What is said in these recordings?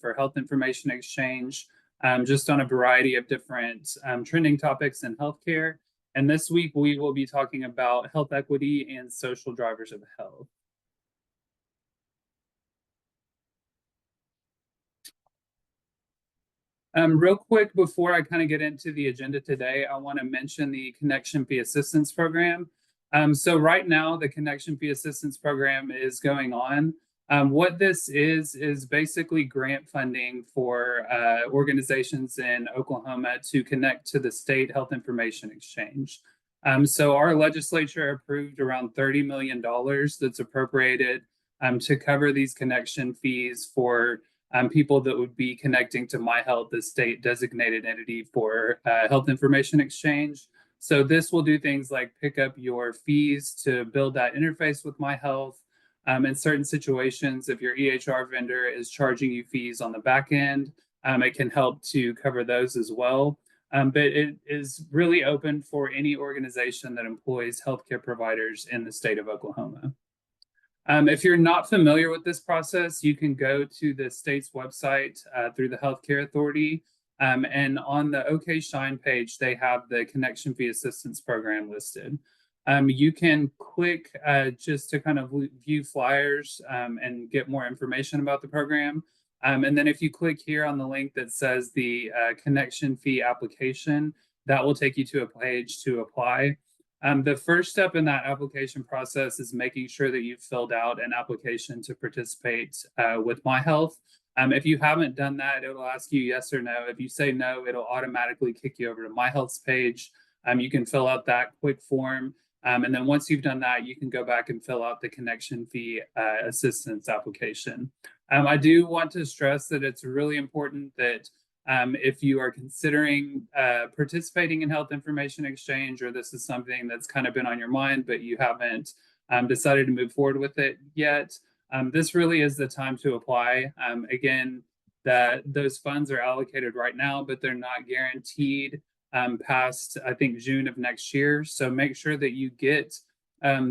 for health information exchange, just on a variety of different trending topics in healthcare. And this week, we will be talking about health equity and social drivers of health. Real quick, before I kind of get into the agenda today, I want to mention the Connection Fee Assistance Program. So right now, the Connection Fee Assistance Program is going on. What this is basically grant funding for organizations in Oklahoma to connect to the state health information exchange. So our legislature approved around $30 million that's appropriated to cover these connection fees for people that would be connecting to MyHealth, the state designated entity for health information exchange. So this will do things like pick up your fees to build that interface with MyHealth. In certain situations, if your EHR vendor is charging you fees on the back end, it can help to cover those as well. But it is really open for any organization that employs healthcare providers in the state of Oklahoma. If you're not familiar with this process, you can go to the state's website through the Healthcare Authority. And on the OK Shine page, they have the Connection Fee Assistance Program listed. You can click just to kind of view flyers and get more information about the program. And then if you click here on the link that says the connection fee application, that will take you to a page to apply. The first step in that application process is making sure that you've filled out an application to participate with MyHealth. If you haven't done that, it'll ask you yes or no. If you say no, it'll automatically kick you over to MyHealth's page. You can fill out that quick form. And then once you've done that, you can go back and fill out the connection fee assistance application. I do want to stress that it's really important that if you are considering participating in health information exchange, or this is something that's kind of been on your mind, but you haven't decided to move forward with it yet, this really is the time to apply. Again, those funds are allocated right now, but they're not guaranteed past, I think, June of next year. So make sure that you get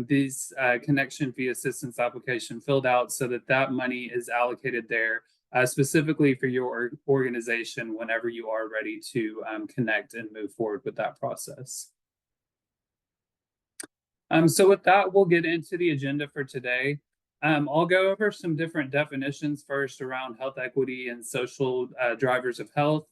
these connection fee assistance application filled out so that that money is allocated there specifically for your organization whenever you are ready to connect and move forward with that process. So with that, we'll get into the agenda for today. I'll go over some different definitions first around health equity and social drivers of health.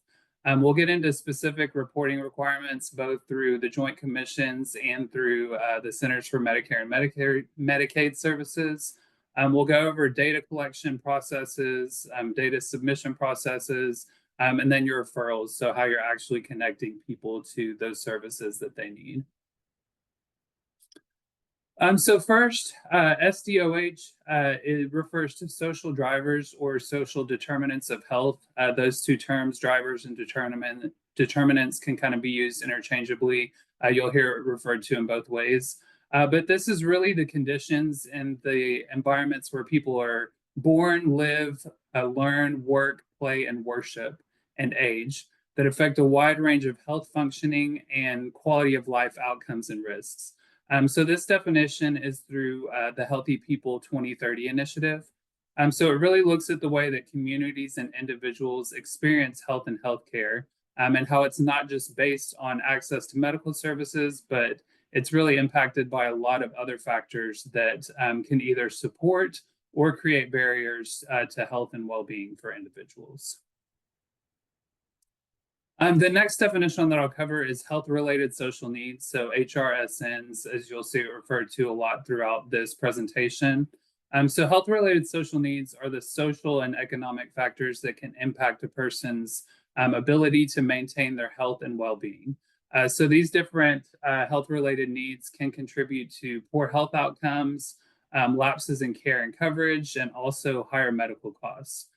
We'll get into specific reporting requirements, both through the Joint Commissions and through the Centers for Medicare and Medicaid Services. We'll go over data collection processes, data submission processes, and then your referrals, so how you're actually connecting people to those services that they need. So first, SDOH, it refers to social drivers or social determinants of health. Those two terms, drivers and determinants, can kind of be used interchangeably. You'll hear it referred to in both ways. But this is really the conditions and the environments where people are born, live, learn, work, play, and worship, and age that affect a wide range of health functioning and quality of life outcomes and risks. So this definition is through the Healthy People 2030 initiative. So it really looks at the way that communities and individuals experience health and healthcare, and how it's not just based on access to medical services, but it's really impacted by a lot of other factors that can either support or create barriers to health and well-being for individuals. The next definition that I'll cover is health-related social needs, so HRSNs, as you'll see it referred to a lot throughout this presentation. So health-related social needs are the social and economic factors that can impact a person's ability to maintain their health and well-being. So these different health-related needs can contribute to poor health outcomes, lapses in care and coverage, and also higher medical costs.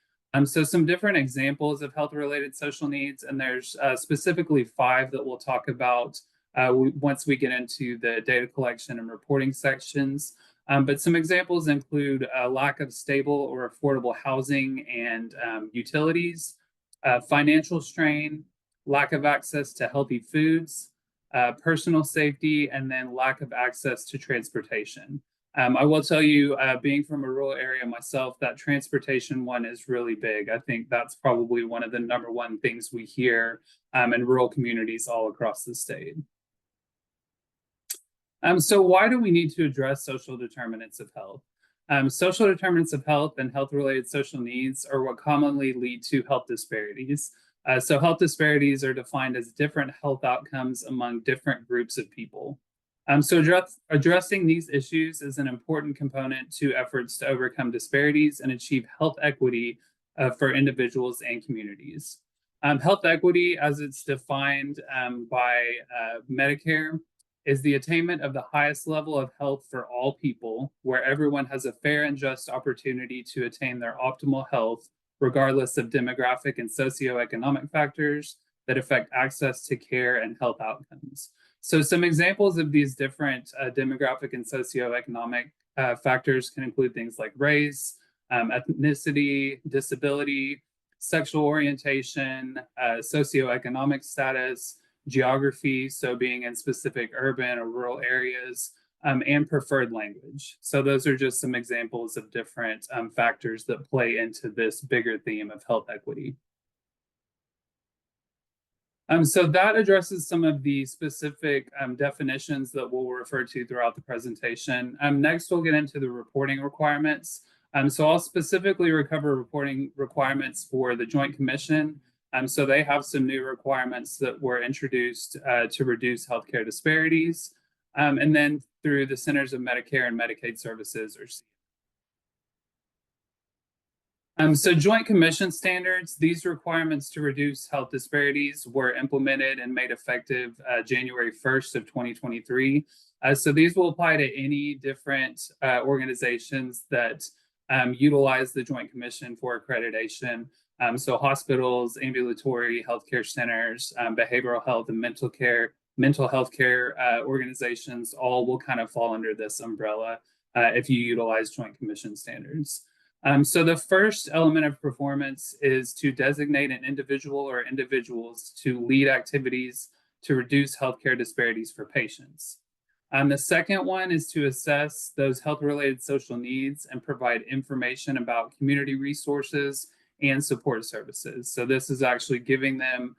So some different examples of health-related social needs, and there's specifically 5 that we'll talk about once we get into the data collection and reporting sections. But some examples include a lack of stable or affordable housing and utilities, financial strain, lack of access to healthy foods, personal safety, and then lack of access to transportation. I will tell you, being from a rural area myself, that transportation one is really big. I think that's probably one of the #1 things we hear in rural communities all across the state. So why do we need to address social determinants of health? Social determinants of health and health-related social needs are what commonly lead to health disparities. So health disparities are defined as different health outcomes among different groups of people. So addressing these issues is an important component to efforts to overcome disparities and achieve health equity for individuals and communities. Health equity, as it's defined by Medicare, is the attainment of the highest level of health for all people, where everyone has a fair and just opportunity to attain their optimal health, regardless of demographic and socioeconomic factors that affect access to care and health outcomes. So some examples of these different demographic and socioeconomic factors can include things like race, ethnicity, disability, sexual orientation, socioeconomic status, geography, so being in specific urban or rural areas, and preferred language. So those are just some examples of different factors that play into this bigger theme of health equity. So that addresses some of the specific definitions that we'll refer to throughout the presentation. Next, we'll get into the reporting requirements. So I'll specifically cover reporting requirements for the Joint Commission. So they have some new requirements that were introduced to reduce healthcare disparities, and then through the Centers of Medicare and Medicaid Services, or so Joint Commission standards, these requirements to reduce health disparities were implemented and made effective January 1st of 2023. So these will apply to any different organizations that utilize the Joint Commission for accreditation. So hospitals, ambulatory healthcare centers, behavioral health and mental health care organizations all will kind of fall under this umbrella if you utilize Joint Commission standards. So the first element of performance is to designate an individual or individuals to lead activities to reduce healthcare disparities for patients. The second one is to assess those health-related social needs and provide information about community resources and support services. So this is actually giving them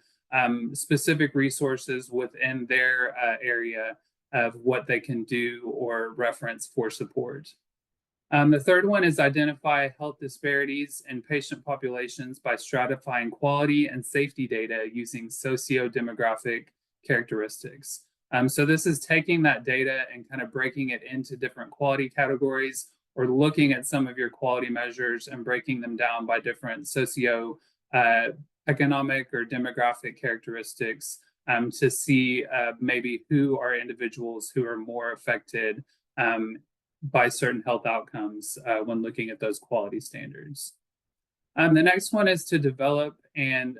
specific resources within their area of what they can do or reference for support. The third one is identify health disparities in patient populations by stratifying quality and safety data using socio-demographic characteristics. So this is taking that data and kind of breaking it into different quality categories, or looking at some of your quality measures and breaking them down by different socio-economic or demographic characteristics to see maybe who are individuals who are more affected by certain health outcomes when looking at those quality standards. The next one is to develop and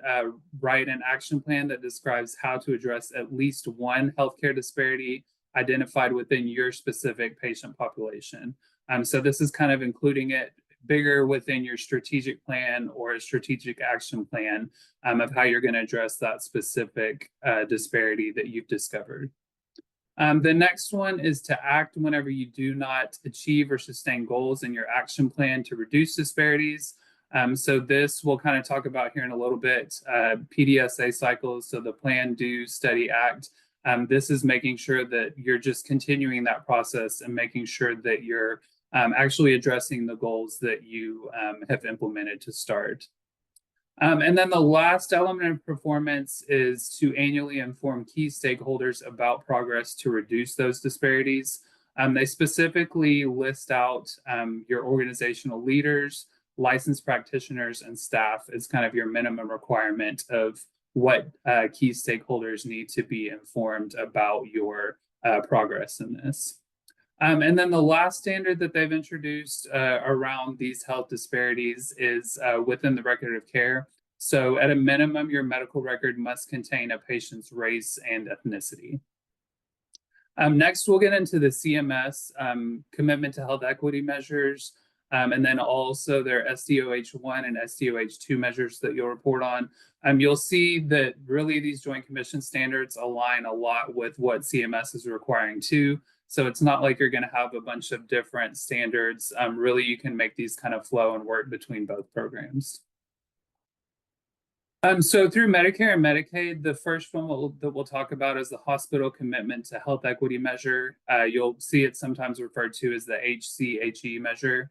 write an action plan that describes how to address at least one healthcare disparity identified within your specific patient population. So this is kind of including it bigger within your strategic plan or a strategic action plan of how you're going to address that specific disparity that you've discovered. The next one is to act whenever you do not achieve or sustain goals in your action plan to reduce disparities. So this we'll kind of talk about here in a little bit, PDSA cycles, so the plan, do, study, act. This is making sure that you're just continuing that process and making sure that you're actually addressing the goals that you have implemented to start. And then the last element of performance is to annually inform key stakeholders about progress to reduce those disparities. They specifically list out your organizational leaders, licensed practitioners, and staff as kind of your minimum requirement of what key stakeholders need to be informed about your progress in this. And then the last standard that they've introduced around these health disparities is within the record of care. So at a minimum, your medical record must contain a patient's race and ethnicity. Next, we'll get into the CMS commitment to health equity measures. and then also their SDOH1 and SDOH2 measures that you'll report on. You'll see that really these Joint Commission standards align a lot with what CMS is requiring too. So it's not like you're going to have a bunch of different standards. Really, you can make these kind of flow and work between both programs. So through Medicare and Medicaid, the first one that we'll talk about is the Hospital Commitment to Health Equity Measure. You'll see it sometimes referred to as the HCHE measure.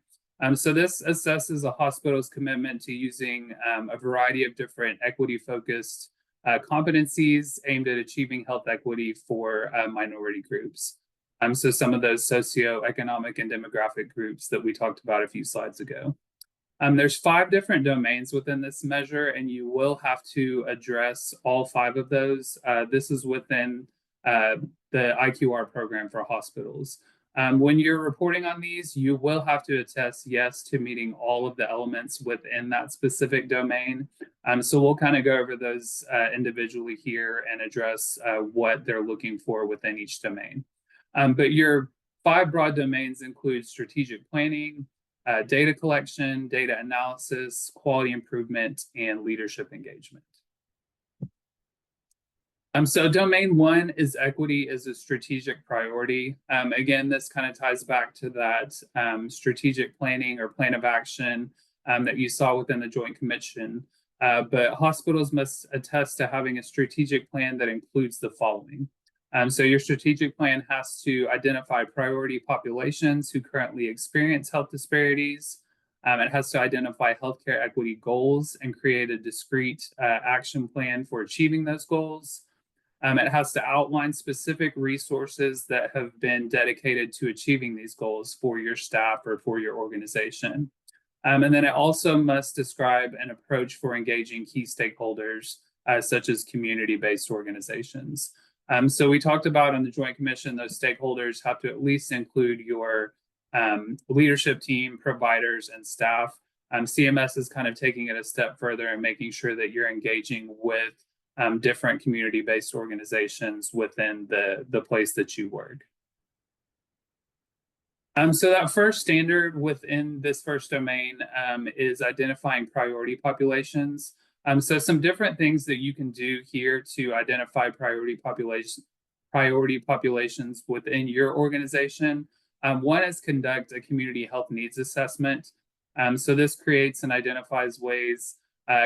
So this assesses a hospital's commitment to using a variety of different equity-focused competencies aimed at achieving health equity for minority groups. So some of those socioeconomic and demographic groups that we talked about a few slides ago. There's 5 different domains within this measure, and you will have to address all 5 of those. This is within the IQR program for hospitals. When you're reporting on these, you will have to attest yes to meeting all of the elements within that specific domain. So we'll kind of go over those individually here and address what they're looking for within each domain. But your 5 broad domains include strategic planning, data collection, data analysis, quality improvement, and leadership engagement. So domain 1 is equity as a strategic priority. Again, this kind of ties back to that strategic planning or plan of action that you saw within the Joint Commission. But hospitals must attest to having a strategic plan that includes the following. So your strategic plan has to identify priority populations who currently experience health disparities. It has to identify healthcare equity goals and create a discrete action plan for achieving those goals. It has to outline specific resources that have been dedicated to achieving these goals for your staff or for your organization. And then it also must describe an approach for engaging key stakeholders, such as community-based organizations. So we talked about on the Joint Commission, those stakeholders have to at least include your leadership team, providers, and staff. CMS is kind of taking it a step further and making sure that you're engaging with different community-based organizations within the place that you work. So that first standard within this first domain is identifying priority populations. So some different things that you can do here to identify priority populations within your organization. One is conduct a community health needs assessment. So this creates and identifies ways,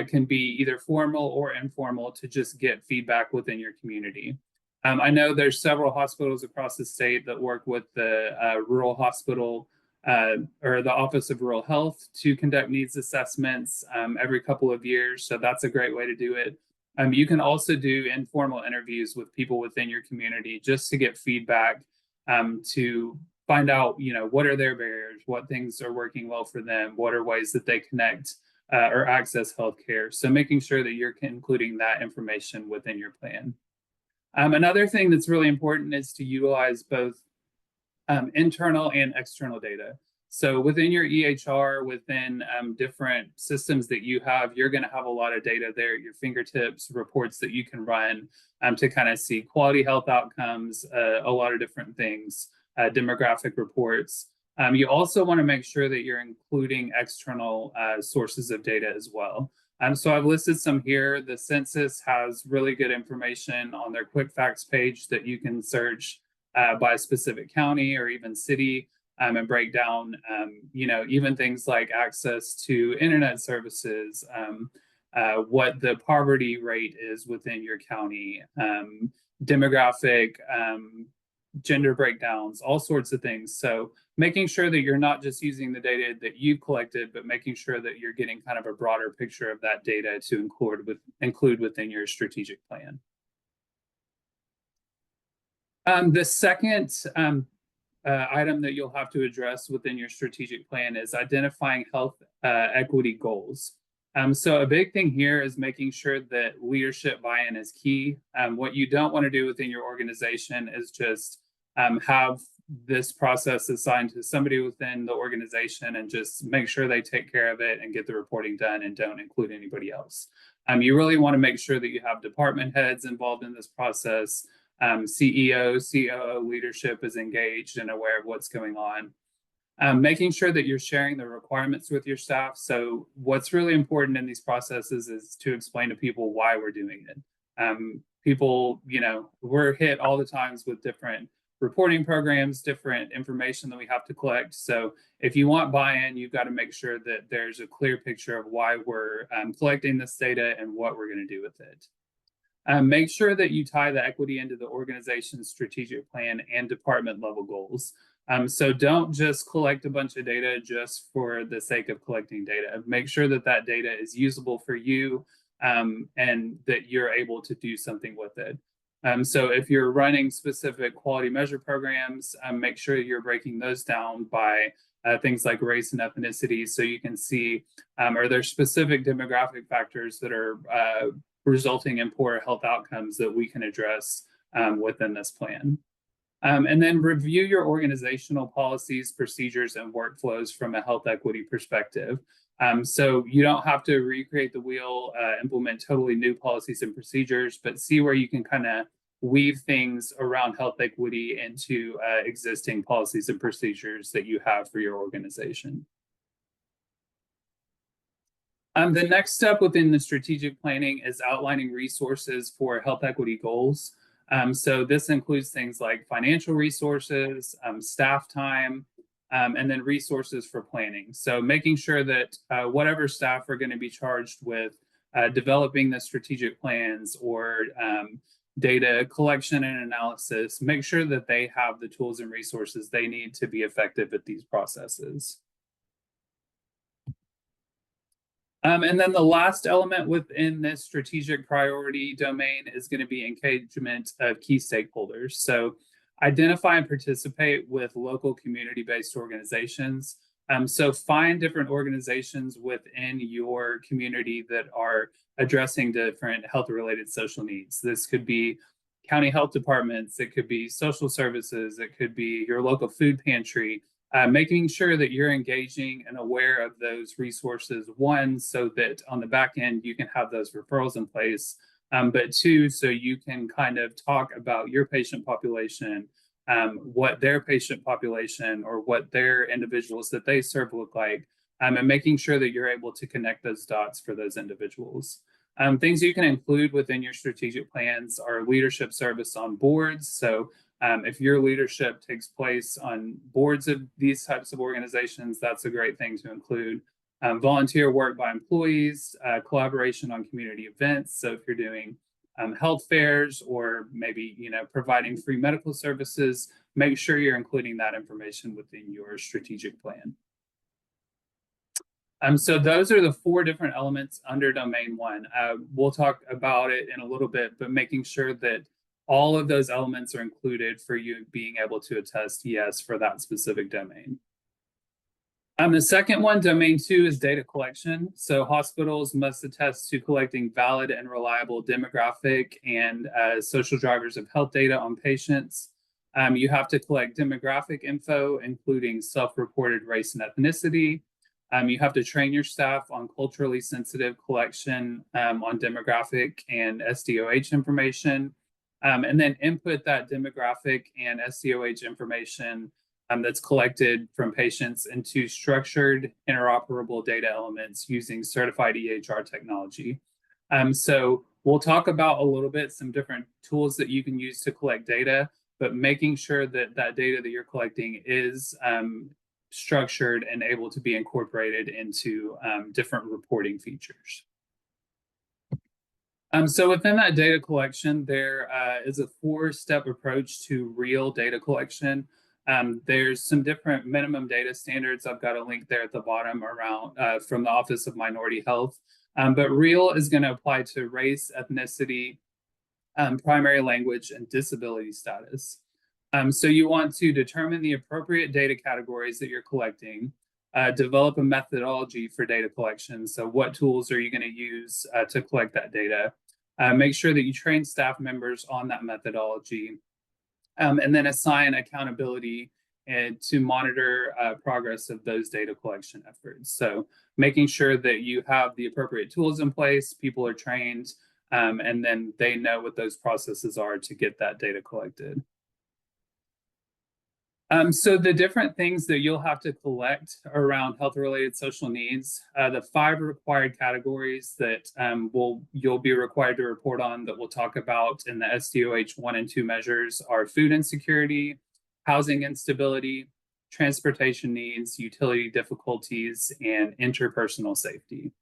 can be either formal or informal, to just get feedback within your community. I know there's several hospitals across the state that work with the rural hospital or the Office of Rural Health to conduct needs assessments every couple of years. So that's a great way to do it. You can also do informal interviews with people within your community just to get feedback to find out, what are their barriers, what things are working well for them, what are ways that they connect or access healthcare. So making sure that you're including that information within your plan. Another thing that's really important is to utilize both internal and external data. So within your EHR, within different systems that you have, you're going to have a lot of data there at your fingertips, reports that you can run to kind of see quality health outcomes, a lot of different things, demographic reports. You also want to make sure that you're including external sources of data as well. So I've listed some here. The census has really good information on their quick facts page that you can search by a specific county or even city and break down, even things like access to internet services, what the poverty rate is within your county, demographic, gender breakdowns, all sorts of things. So making sure that you're not just using the data that you've collected, but making sure that you're getting kind of a broader picture of that data to include within your strategic plan. The second item that you'll have to address within your strategic plan is identifying health equity goals. So a big thing here is making sure that leadership buy-in is key. What you don't want to do within your organization is just have this process assigned to somebody within the organization and just make sure they take care of it and get the reporting done and don't include anybody else. You really want to make sure that you have department heads involved in this process. CEO, COO leadership is engaged and aware of what's going on. Making sure that you're sharing the requirements with your staff. So what's really important in these processes is to explain to people why we're doing it. People, we're hit all the times with different reporting programs, different information that we have to collect. So if you want buy-in, you've got to make sure that there's a clear picture of why we're collecting this data and what we're going to do with it. Make sure that you tie the equity into the organization's strategic plan and department level goals. So don't just collect a bunch of data just for the sake of collecting data. Make sure that that data is usable for you and that you're able to do something with it. So if you're running specific quality measure programs, make sure you're breaking those down by things like race and ethnicity, so you can see are there specific demographic factors that are resulting in poor health outcomes that we can address within this plan. And then review your organizational policies, procedures, and workflows from a health equity perspective. So you don't have to recreate the wheel, implement totally new policies and procedures, but see where you can kind of weave things around health equity into existing policies and procedures that you have for your organization. The next step within the strategic planning is outlining resources for health equity goals. So this includes things like financial resources, staff time, and then resources for planning. So making sure that whatever staff are going to be charged with developing the strategic plans or data collection and analysis, make sure that they have the tools and resources they need to be effective at these processes. And then the last element within this strategic priority domain is going to be engagement of key stakeholders. So identify and participate with local community-based organizations. So find different organizations within your community that are addressing different health-related social needs. This could be county health departments, it could be social services, it could be your local food pantry. Making sure that you're engaging and aware of those resources, one, so that on the back end you can have those referrals in place, but two, so you can kind of talk about your patient population, what their patient population or what their individuals that they serve look like, and making sure that you're able to connect those dots for those individuals. Things you can include within your strategic plans are leadership service on boards. So if your leadership takes place on boards of these types of organizations, that's a great thing to include. Volunteer work by employees, collaboration on community events. So if you're doing health fairs or maybe providing free medical services, make sure you're including that information within your strategic plan. So those are the 4 different elements under domain 1. We'll talk about it in a little bit, but making sure that all of those elements are included for you being able to attest yes for that specific domain. The second one, domain 2, is data collection. So hospitals must attest to collecting valid and reliable demographic and social drivers of health data on patients. You have to collect demographic info, including self-reported race and ethnicity. You have to train your staff on culturally sensitive collection on demographic and SDOH information. And then input that demographic and SDOH information that's collected from patients into structured interoperable data elements using certified EHR technology. So we'll talk about a little bit some different tools that you can use to collect data, but making sure that that data that you're collecting is structured and able to be incorporated into different reporting features. So within that data collection, there is a 4-step approach to real data collection. There's some different minimum data standards. I've got a link there at the bottom around from the Office of Minority Health. But real is going to apply to race, ethnicity, primary language, and disability status. So you want to determine the appropriate data categories that you're collecting, develop a methodology for data collection. So what tools are you going to use to collect that data? Make sure that you train staff members on that methodology, and then assign accountability to monitor progress of those data collection efforts. So making sure that you have the appropriate tools in place, people are trained, and then they know what those processes are to get that data collected. So the different things that you'll have to collect around health-related social needs, the 5 required categories that you'll be required to report on that we'll talk about in the SDOH 1 and 2 measures are food insecurity, housing instability, transportation needs, utility difficulties, and interpersonal safety.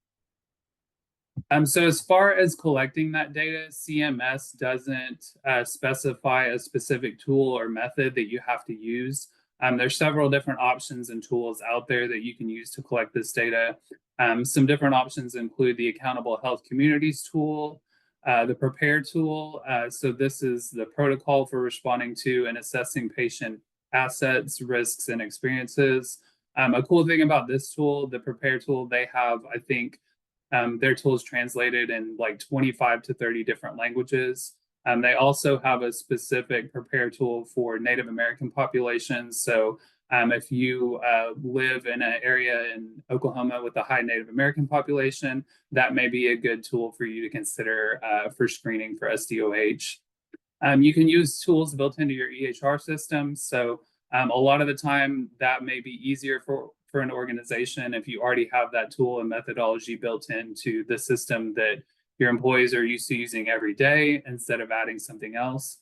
So as far as collecting that data, CMS doesn't specify a specific tool or method that you have to use. There's several different options and tools out there that you can use to collect this data. Some different options include the Accountable Health Communities tool, the Prepare tool. So this is the protocol for responding to and assessing patient assets, risks, and experiences. A cool thing about this tool, the Prepare tool, they have, I think, their tools translated in like 25 to 30 different languages. They also have a specific Prepare tool for Native American populations. So if you live in an area in Oklahoma with a high Native American population, that may be a good tool for you to consider for screening for SDOH. You can use tools built into your EHR system. So a lot of the time that may be easier for an organization if you already have that tool and methodology built into the system that your employees are used to using every day instead of adding something else.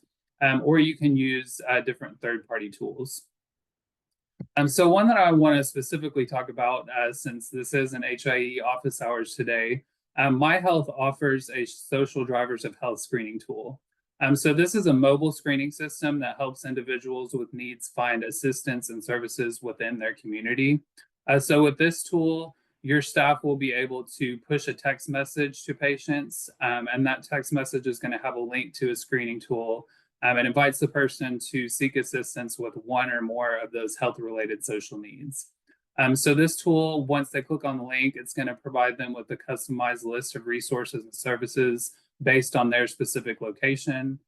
Or you can use different third-party tools. So one that I want to specifically talk about, since this is an HIE office hours today, My Health offers a social drivers of health screening tool. So this is a mobile screening system that helps individuals with needs find assistance and services within their community. So with this tool, your staff will be able to push a text message to patients, and that text message is going to have a link to a screening tool. It invites the person to seek assistance with one or more of those health-related social needs. So this tool, once they click on the link, it's going to provide them with a customized list of resources and services based on their specific location.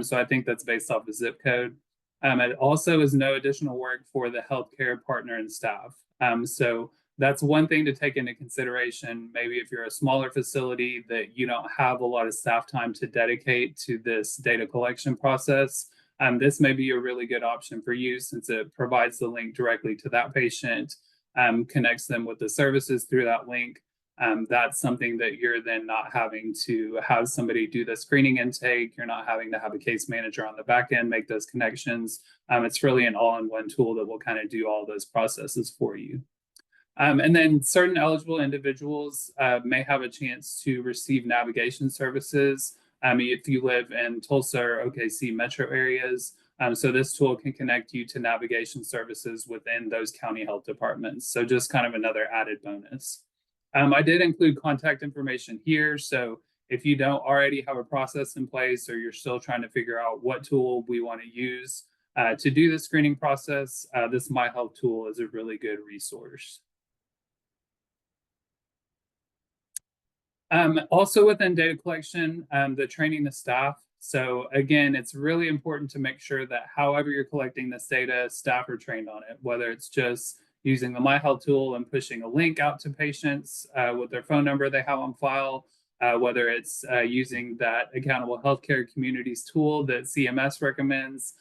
So I think that's based off the zip code. It also is no additional work for the healthcare partner and staff. So that's one thing to take into consideration. Maybe if you're a smaller facility that you don't have a lot of staff time to dedicate to this data collection process, this may be a really good option for you since it provides the link directly to that patient, connects them with the services through that link. That's something that you're then not having to have somebody do the screening intake. You're not having to have a case manager on the back end make those connections. It's really an all-in-one tool that will kind of do all those processes for you. And then certain eligible individuals may have a chance to receive navigation services if you live in Tulsa or OKC metro areas. So this tool can connect you to navigation services within those county health departments. So just kind of another added bonus. I did include contact information here. So if you don't already have a process in place or you're still trying to figure out what tool we want to use to do the screening process, this My Health tool is a really good resource. Also within data collection, the training the staff. So again, it's really important to make sure that however you're collecting this data, staff are trained on it, whether it's just using the My Health tool and pushing a link out to patients with their phone number they have on file, whether it's using that Accountable Healthcare Communities tool that CMS recommends,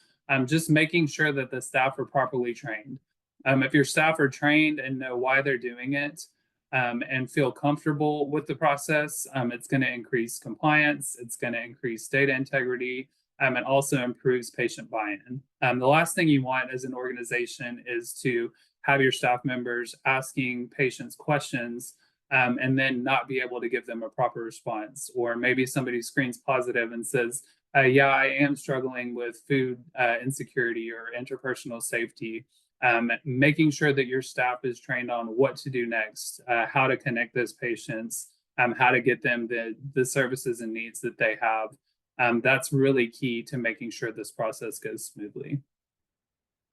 just making sure that the staff are properly trained. If your staff are trained and know why they're doing it, and feel comfortable with the process, it's going to increase compliance, it's going to increase data integrity, and also improves patient buy-in. The last thing you want as an organization is to have your staff members asking patients questions and then not be able to give them a proper response. Or maybe somebody screens positive and says, yeah, I am struggling with food insecurity or interpersonal safety. Making sure that your staff is trained on what to do next, how to connect those patients, how to get them the services and needs that they have. That's really key to making sure this process goes smoothly.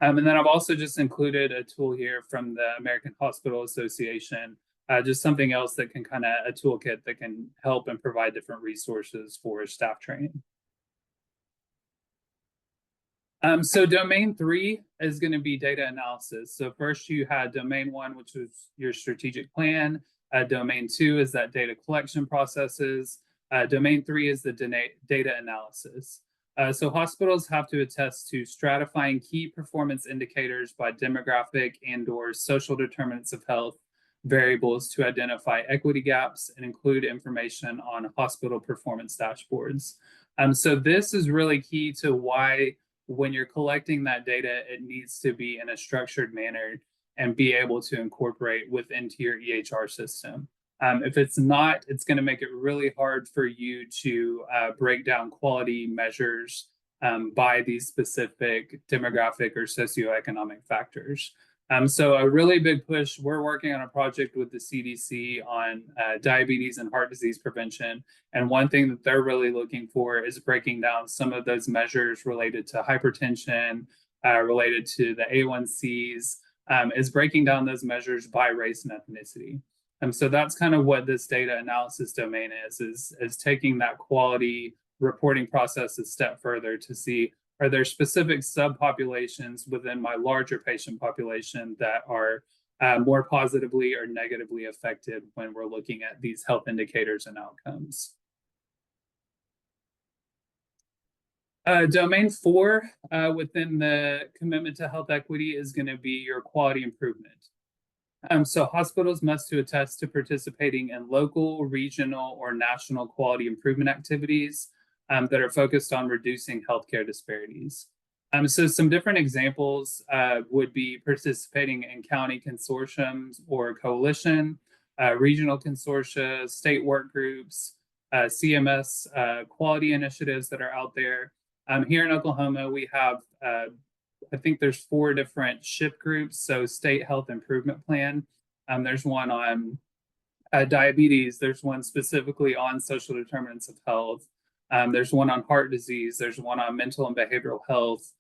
And then I've also just included a tool here from the American Hospital Association, just something else that can kind of a toolkit that can help and provide different resources for staff training. So domain 3 is going to be data analysis. So first you had domain 1, which was your strategic plan. Domain 2 is that data collection processes. Domain 3 is the data analysis. So hospitals have to attest to stratifying key performance indicators by demographic and/or social determinants of health variables to identify equity gaps and include information on hospital performance dashboards. So this is really key to why when you're collecting that data, it needs to be in a structured manner and be able to incorporate within your EHR system. If it's not, it's going to make it really hard for you to break down quality measures by these specific demographic or socioeconomic factors. So a really big push, we're working on a project with the CDC on diabetes and heart disease prevention. And one thing that they're really looking for is breaking down some of those measures related to hypertension, related to the A1Cs, is breaking down those measures by race and ethnicity. So that's kind of what this data analysis domain is taking that quality reporting process a step further to see, are there specific subpopulations within my larger patient population that are more positively or negatively affected when we're looking at these health indicators and outcomes. Domain 4 within the commitment to health equity is going to be your quality improvement. So hospitals must attest to participating in local, regional, or national quality improvement activities that are focused on reducing healthcare disparities. So some different examples would be participating in county consortiums or coalition, regional consortia, state work groups, CMS quality initiatives that are out there. Here in Oklahoma, we have I think there's 4 different SHIP groups. So State Health Improvement Plan. There's one on diabetes. There's one specifically on social determinants of health. There's one on heart disease. There's one on mental and behavioral health.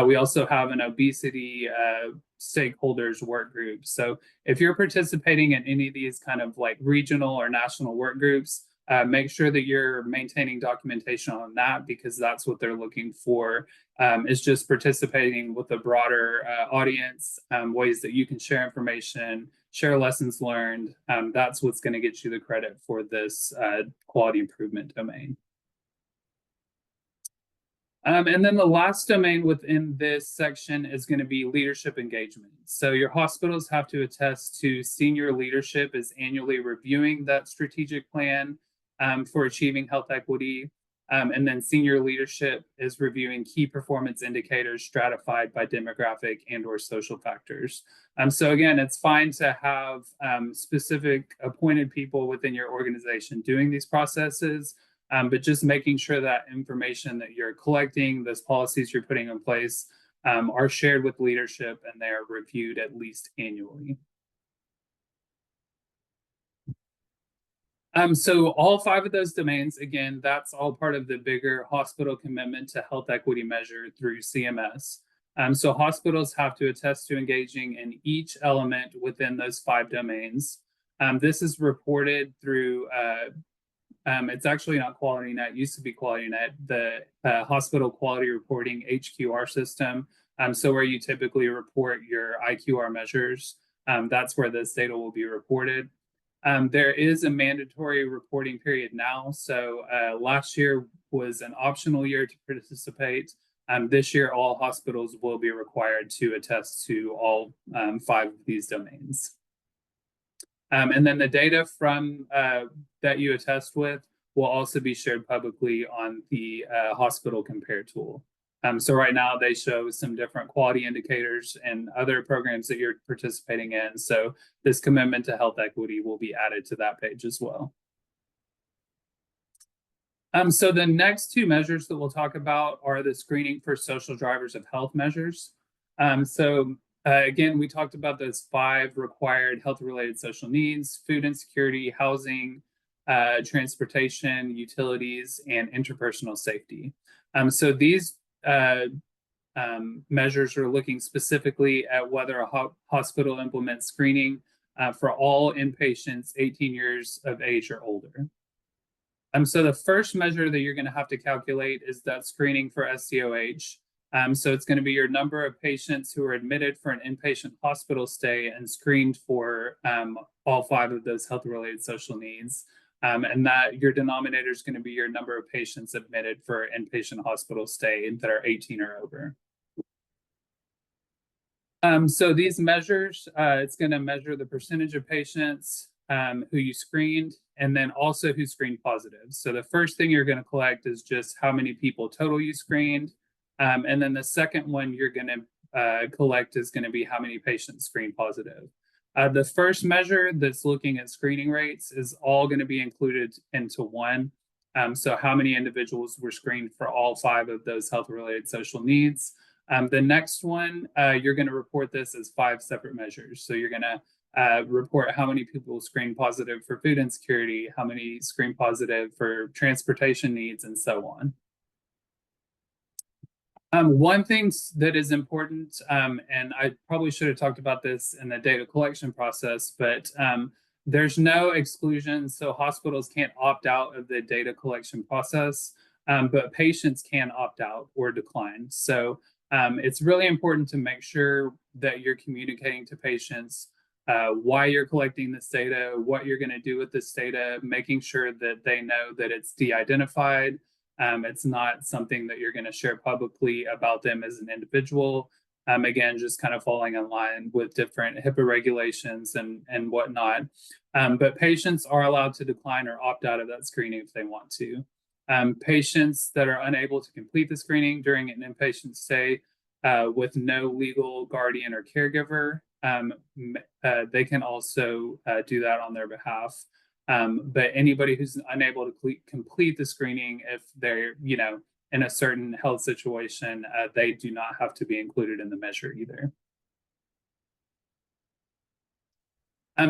We also have an obesity stakeholders work group. So if you're participating in any of these kind of like regional or national work groups, make sure that you're maintaining documentation on that, because that's what they're looking for, is just participating with a broader audience, ways that you can share information, share lessons learned. That's what's going to get you the credit for this quality improvement domain. And then the last domain within this section is going to be leadership engagement. So your hospitals have to attest to senior leadership is annually reviewing that strategic plan for achieving health equity. And then senior leadership is reviewing key performance indicators stratified by demographic and/or social factors. So again, it's fine to have specific appointed people within your organization doing these processes, but just making sure that information that you're collecting, those policies you're putting in place, are shared with leadership and they're reviewed at least annually. So all 5 of those domains, again, that's all part of the bigger hospital commitment to health equity measure through CMS. So hospitals have to attest to engaging in each element within those 5 domains. This is reported through, it's actually not QualityNet, it used to be QualityNet, the hospital quality reporting HQR system. So where you typically report your IQR measures, that's where this data will be reported. There is a mandatory reporting period now. So last year was an optional year to participate. This year, all hospitals will be required to attest to all 5 of these domains. And then the data from that you attest with will also be shared publicly on the hospital compare tool. So right now they show some different quality indicators and other programs that you're participating in. So this commitment to health equity will be added to that page as well. So the next 2 measures that we'll talk about are the screening for social drivers of health measures. Again, we talked about those 5 required health-related social needs: food insecurity, housing, transportation, utilities, and interpersonal safety. So these measures are looking specifically at whether a hospital implements screening for all inpatients 18 years of age or older. So the first measure that you're going to have to calculate is that screening for SDOH. So it's going to be your number of patients who are admitted for an inpatient hospital stay and screened for all 5 of those health-related social needs. And that your denominator is going to be your number of patients admitted for inpatient hospital stay that are 18 or over. So these measures, it's going to measure the percentage of patients who you screened, and then also who screened positive. So the first thing you're going to collect is just how many people total you screened. And then the second one you're going to collect is going to be how many patients screened positive. The first measure that's looking at screening rates is all going to be included into one. So how many individuals were screened for all 5 of those health-related social needs. The next one, you're going to report this as 5 separate measures. So you're going to report how many people screen positive for food insecurity, how many screen positive for transportation needs, and so on. One thing that is important, and I probably should have talked about this in the data collection process, but there's no exclusion, so hospitals can't opt out of the data collection process, but patients can opt out or decline. So it's really important to make sure that you're communicating to patients why you're collecting this data, what you're going to do with this data, making sure that they know that it's de-identified. It's not something that you're going to share publicly about them as an individual. Again, just kind of falling in line with different HIPAA regulations and whatnot. But patients are allowed to decline or opt out of that screening if they want to. Patients that are unable to complete the screening during an inpatient stay with no legal guardian or caregiver, they can also do that on their behalf. But anybody who's unable to complete the screening, if they're, in a certain health situation, they do not have to be included in the measure either.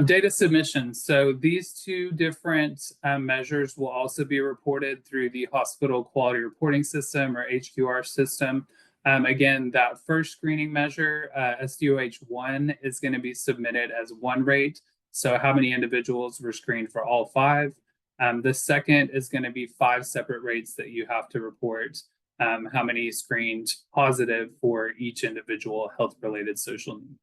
Data submissions. So these 2 different measures will also be reported through the Hospital Quality Reporting System, or HQR system. Again, that first screening measure, SDOH1, is going to be submitted as 1 rate. So how many individuals were screened for all 5? The second is going to be 5 separate rates that you have to report how many screened positive for each individual health-related social need.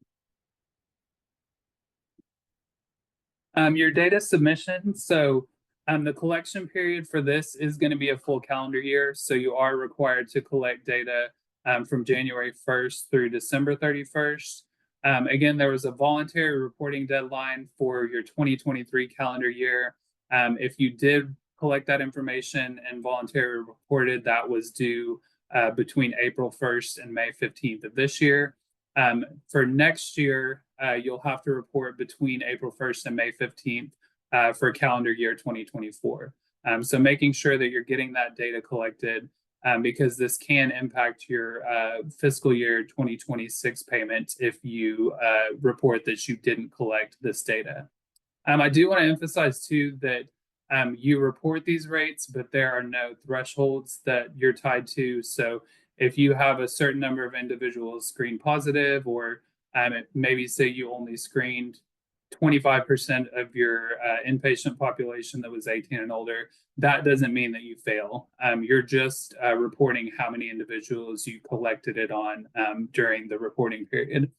Your data submission. So the collection period for this is going to be a full calendar year. So you are required to collect data from January 1st through December 31st. Again, there was a voluntary reporting deadline for your 2023 calendar year. If you did collect that information and voluntarily reported, that was due between April 1st and May 15th of this year. For next year, you'll have to report between April 1st and May 15th for calendar year 2024. So making sure that you're getting that data collected because this can impact your fiscal year 2026 payment if you report that you didn't collect this data. I do want to emphasize too that you report these rates, but there are no thresholds that you're tied to. So if you have a certain number of individuals screened positive, or maybe say you only screened 25% of your inpatient population that was 18 and older, that doesn't mean that you fail. You're just reporting how many individuals you collected it on during the reporting period.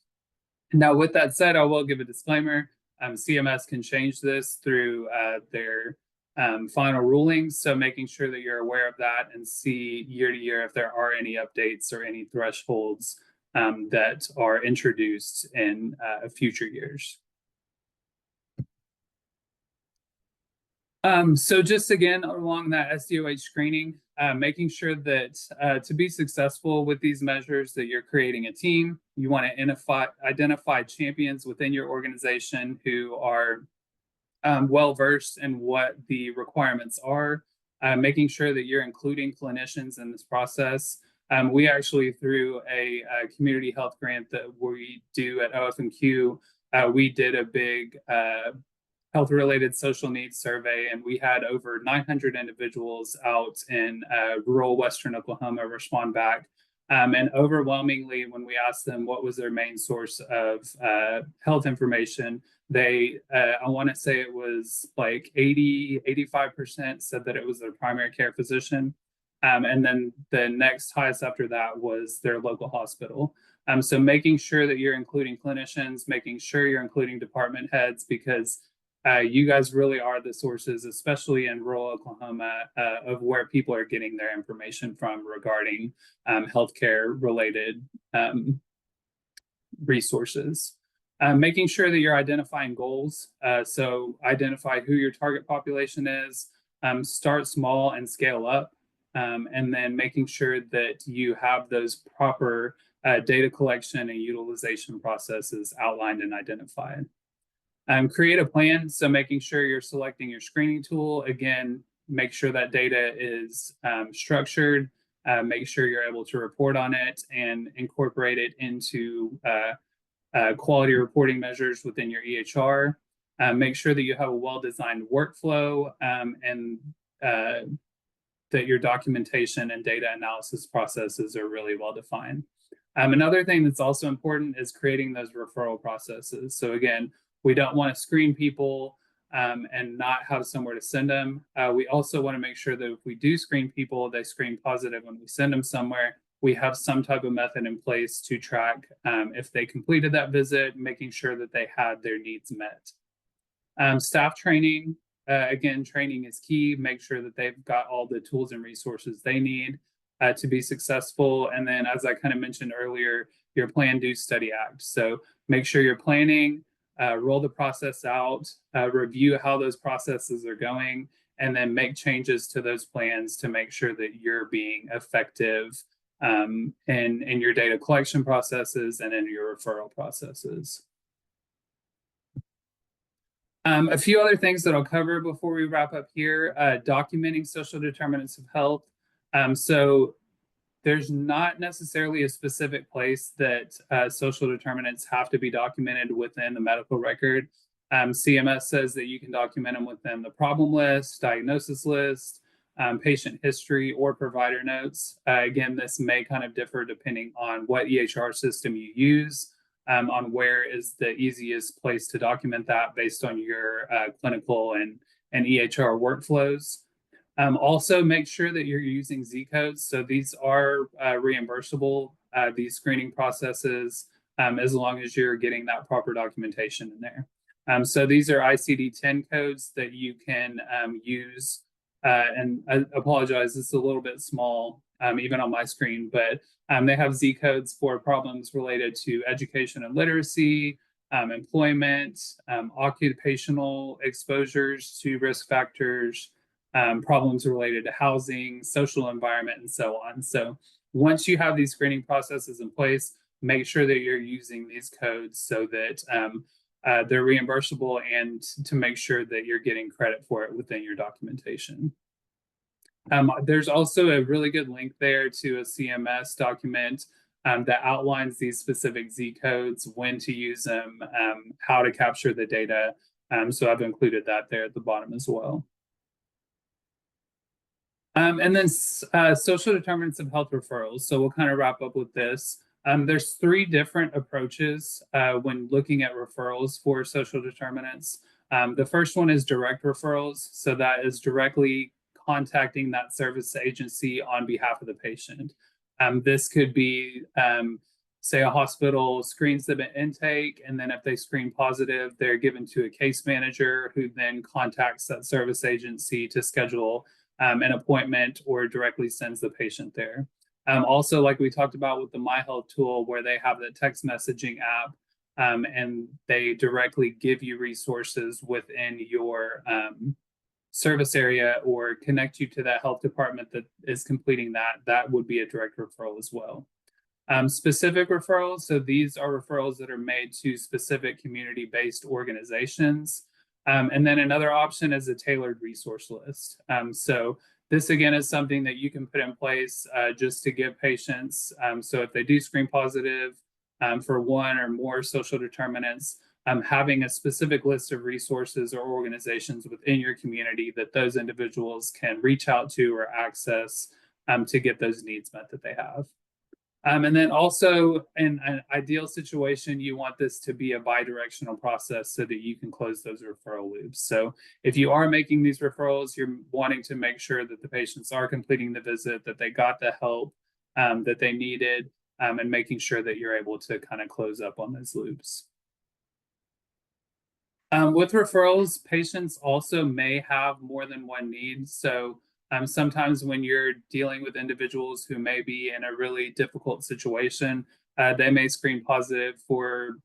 Now, with that said, I will give a disclaimer. CMS can change this through their final rulings. So making sure that you're aware of that and see year to year if there are any updates or any thresholds that are introduced in future years. So just again, along that SDOH screening, making sure that to be successful with these measures, that you're creating a team. You want to identify champions within your organization who are well-versed in what the requirements are, making sure that you're including clinicians in this process. We actually, through a community health grant that we do at OFMQ, we did a big health-related social needs survey, and we had over 900 individuals out in rural Western Oklahoma respond back. And overwhelmingly, when we asked them what was their main source of health information, they, I want to say it was like 85% said that it was their primary care physician. And then the next highest after that was their local hospital. So making sure that you're including clinicians, making sure you're including department heads, because you guys really are the sources, especially in rural Oklahoma, of where people are getting their information from regarding healthcare related resources. Making sure that you're identifying goals. So identify who your target population is, start small and scale up, and then making sure that you have those proper data collection and utilization processes outlined and identified. Create a plan. So making sure you're selecting your screening tool. Again, make sure that data is structured. Make sure you're able to report on it and incorporate it into quality reporting measures within your EHR. Make sure that you have a well-designed workflow and that your documentation and data analysis processes are really well defined. Another thing that's also important is creating those referral processes. So again, we don't want to screen people and not have somewhere to send them. We also want to make sure that if we do screen people, they screen positive when we send them somewhere. We have some type of method in place to track if they completed that visit, making sure that they had their needs met. Staff training, again, training is key. Make sure that they've got all the tools and resources they need to be successful. And then, as I kind of mentioned earlier, your plan, do, study, act. So make sure you're planning, roll the process out, review how those processes are going, and then make changes to those plans to make sure that you're being effective in your data collection processes and in your referral processes. A few other things that I'll cover before we wrap up here, documenting social determinants of health. So there's not necessarily a specific place that social determinants have to be documented within the medical record. CMS says that you can document them within the problem list, diagnosis list, patient history, or provider notes. Again, this may kind of differ depending on what EHR system you use, on where is the easiest place to document that based on your clinical and EHR workflows. Also, make sure that you're using Z codes. So these are reimbursable, these screening processes, as long as you're getting that proper documentation in there. So these are ICD-10 codes that you can use. And I apologize, it's a little bit small, even on my screen, but they have Z codes for problems related to education and literacy, employment, occupational exposures to risk factors, problems related to housing, social environment, and so on. So once you have these screening processes in place, make sure that you're using these codes so that they're reimbursable and to make sure that you're getting credit for it within your documentation. There's also a really good link there to a CMS document that outlines these specific Z codes, when to use them, how to capture the data. So I've included that there at the bottom as well. And then social determinants of health referrals. So we'll kind of wrap up with this. There's 3 different approaches when looking at referrals for social determinants. The first one is direct referrals. So that is directly contacting that service agency on behalf of the patient. This could be, say, a hospital screens them at intake, and then if they screen positive, they're given to a case manager who then contacts that service agency to schedule an appointment or directly sends the patient there. Also, like we talked about with the My Health tool, where they have the text messaging app, and they directly give you resources within your service area or connect you to that health department that is completing that would be a direct referral as well. Specific referrals, so these are referrals that are made to specific community-based organizations. And then another option is a tailored resource list. So this, again, is something that you can put in place just to give patients. So if they do screen positive for one or more social determinants, having a specific list of resources or organizations within your community that those individuals can reach out to or access to get those needs met that they have. And then also, in an ideal situation, you want this to be a bi-directional process so that you can close those referral loops. So if you are making these referrals, you're wanting to make sure that the patients are completing the visit, that they got the help that they needed, and making sure that you're able to kind of close up on those loops. With referrals, patients also may have more than one need. So sometimes when you're dealing with individuals who may be in a really difficult situation, they may screen positive for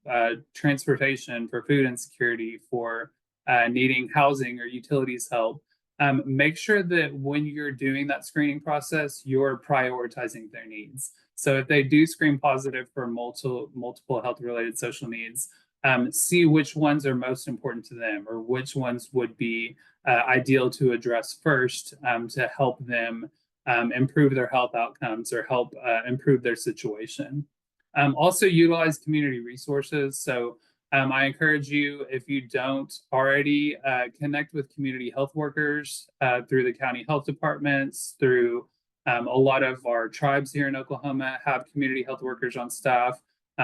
transportation, for food insecurity, for needing housing or utilities help. Make sure that when you're doing that screening process, you're prioritizing their needs. So if they do screen positive for multiple health-related social needs, see which ones are most important to them, or which ones would be ideal to address first to help them improve their health outcomes or help improve their situation. Also utilize community resources. So I encourage you, if you don't already, connect with community health workers through the county health departments, through a lot of our tribes here in Oklahoma have community health workers on staff.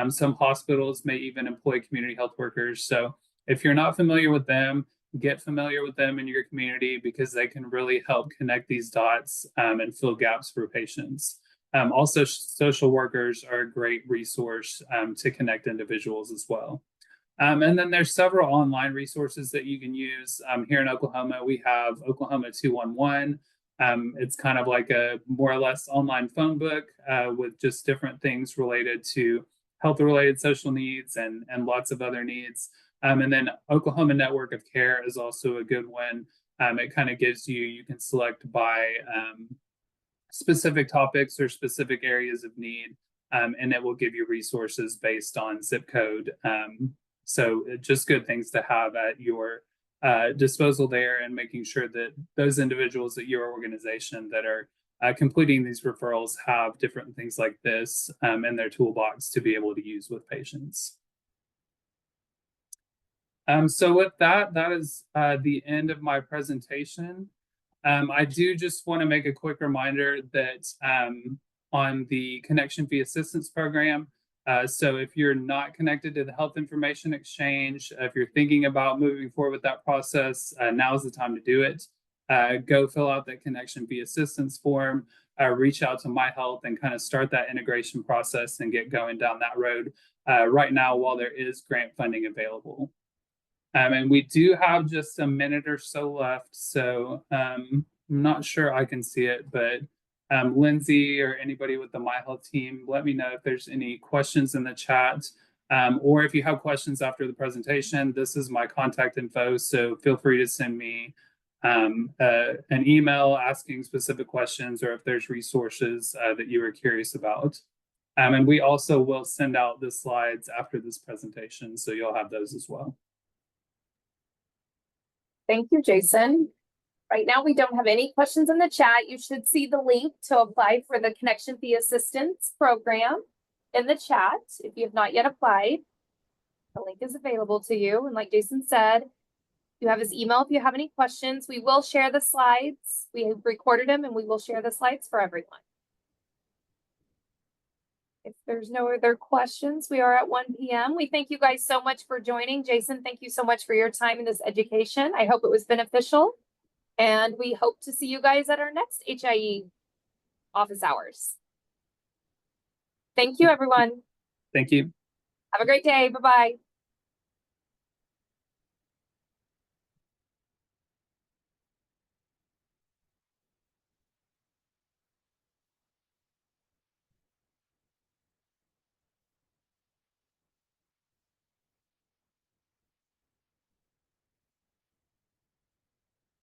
Some hospitals may even employ community health workers. So if you're not familiar with them, get familiar with them in your community, because they can really help connect these dots and fill gaps for patients. Also, social workers are a great resource to connect individuals as well. And then there's several online resources that you can use. Here in Oklahoma, we have Oklahoma 211. It's kind of like a more or less online phone book with just different things related to health-related social needs and lots of other needs. And then Oklahoma Network of Care is also a good one. It kind of gives you can select by specific topics or specific areas of need, and it will give you resources based on zip code. So just good things to have at your disposal there, and making sure that those individuals at your organization that are completing these referrals have different things like this in their toolbox to be able to use with patients. So with that, that is the end of my presentation. I do just want to make a quick reminder that on the Connection Fee Assistance Program, so if you're not connected to the Health Information Exchange, if you're thinking about moving forward with that process, now is the time to do it. Go fill out that Connection Fee Assistance form, reach out to My Health, and kind of start that integration process and get going down that road right now while there is grant funding available. And we do have just a minute or so left, so I'm not sure I can see it, but Lindsay or anybody with the My Health team, let me know if there's any questions in the chat, or if you have questions after the presentation. This is my contact info, so feel free to send me an email asking specific questions, or if there's resources that you were curious about. And we also will send out the slides after this presentation, so you'll have those as well. Thank you, Jason. Right now, we don't have any questions in the chat. You should see the link to apply for the Connection Fee Assistance Program in the chat. If you have not yet applied, the link is available to you. And like Jason said, you have his email if you have any questions. We will share the slides. We have recorded them, and we will share the slides for everyone. If there's no other questions, we are at 1 p.m. We thank you guys so much for joining. Jason, thank you so much for your time in this education. I hope it was beneficial. And we hope to see you guys at our next HIE office hours. Thank you, everyone. Thank you. Have a great day. Bye-bye.